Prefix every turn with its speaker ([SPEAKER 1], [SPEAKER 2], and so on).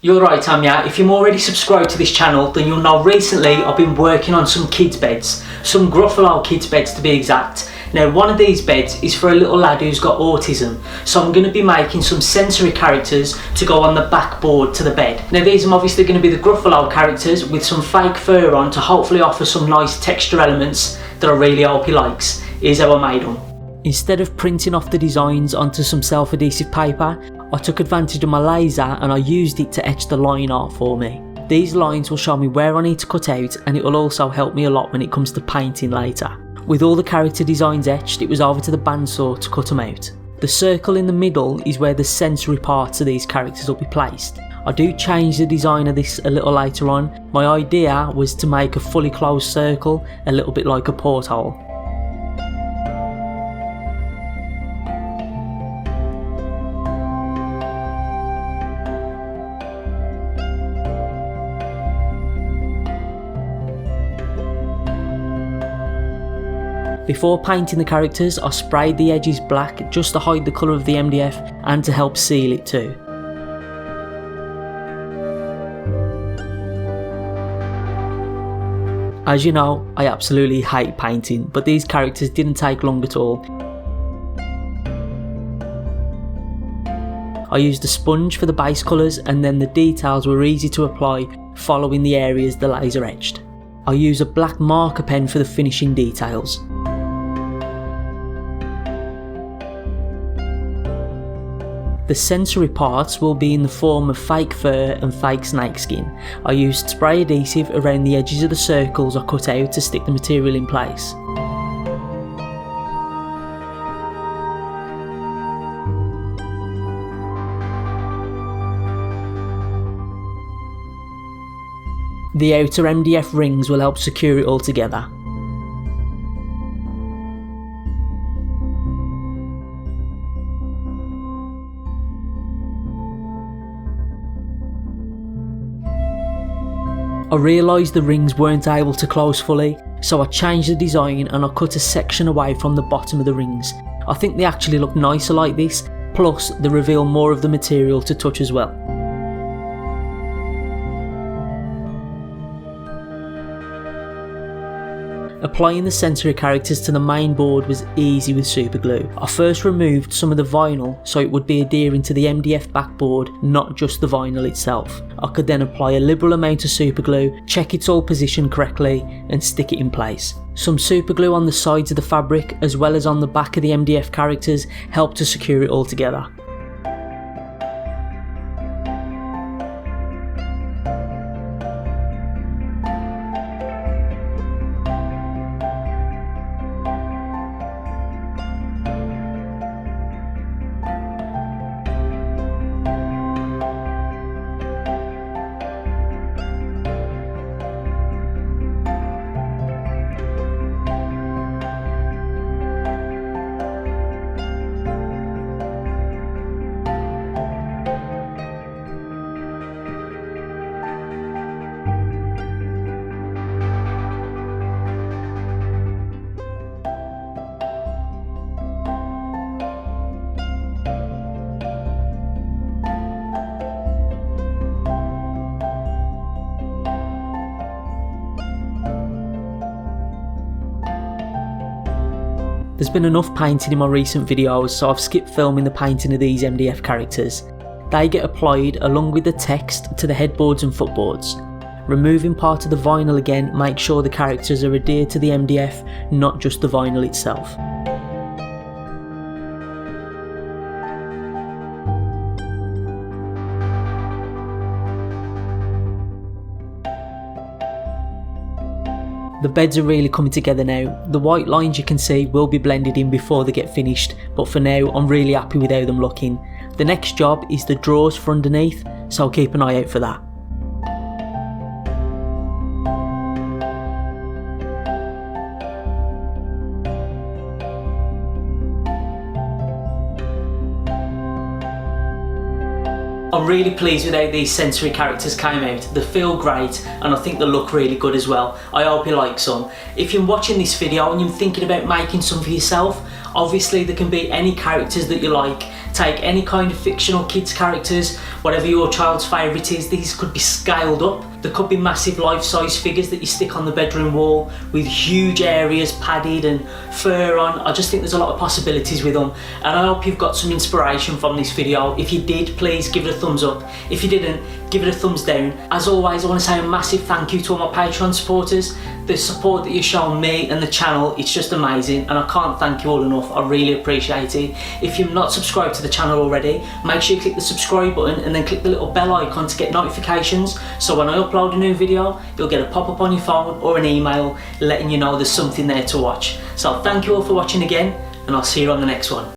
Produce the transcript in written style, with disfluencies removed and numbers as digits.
[SPEAKER 1] You're right, Tanya. If you're already subscribed to this channel, then you'll know recently I've been working on some kids beds, some Gruffalo kids beds to be exact. Now, one of these beds is for a little lad who's got autism, so I'm going to be making some sensory characters to go on the backboard to the bed. Now, these are obviously going to be the Gruffalo characters with some fake fur on to hopefully offer some nice texture elements that I really hope he likes. Here's how I made them. Instead of printing off the designs onto some self-adhesive paper, I took advantage of my laser and I used it to etch the line art for me. These lines will show me where I need to cut out, and it will also help me a lot when it comes to painting later. With all the character designs etched, it was over to the bandsaw to cut them out. The circle in the middle is where the sensory parts of these characters will be placed. I do change the design of this a little later on. My idea was to make a fully closed circle, a little bit like a porthole. Before painting the characters, I sprayed the edges black just to hide the colour of the MDF and to help seal it too. As you know, I absolutely hate painting, but these characters didn't take long at all. I used a sponge for the base colours, and then the details were easy to apply following the areas the laser etched. I use a black marker pen for the finishing details. The sensory parts will be in the form of fake fur and fake snakeskin. I used spray adhesive around the edges of the circles I cut out to stick the material in place. The outer MDF rings will help secure it all together. I realised the rings weren't able to close fully, so I changed the design and I cut a section away from the bottom of the rings. I think they actually look nicer like this, plus they reveal more of the material to touch as well. Applying the sensory characters to the main board was easy with super glue. I first removed some of the vinyl so it would be adhering to the MDF backboard, not just the vinyl itself. I could then apply a liberal amount of super glue, check it's all positioned correctly and stick it in place. Some super glue on the sides of the fabric as well as on the back of the MDF characters helped to secure it all together. There's been enough painting in my recent videos, so I've skipped filming the painting of these MDF characters. They get applied along with the text to the headboards and footboards. Removing part of the vinyl again makes sure the characters are adhered to the MDF, not just the vinyl itself. The beds are really coming together now. The white lines you can see will be blended in before they get finished, but for now I'm really happy with how they're looking. The next job is the drawers for underneath, so I'll keep an eye out for that. I'm really pleased with how these sensory characters came out. They feel great and I think they look really good as well. I hope you like some. If you're watching this video and you're thinking about making some for yourself, obviously there can be any characters that you like. take any kind of fictional kids characters, whatever your child's favourite is. These could be scaled up. There could be massive life-size figures that you stick on the bedroom wall with huge areas padded and fur on. I just think there's a lot of possibilities with them, and I hope you've got some inspiration from this video. If you did, please give it a thumbs up. If you didn't, give it a thumbs down. As always, I want to say a massive thank you to all my Patreon supporters. The support that you've shown me and the channel, it's just amazing, and I can't thank you all enough. I really appreciate it. If you're not subscribed to the channel already, make sure you click the subscribe button and then click the little bell icon to get notifications, so when I upload a new video, you'll get a pop-up on your phone or an email letting you know there's something there to watch. So thank you all for watching again, and I'll see you on the next one.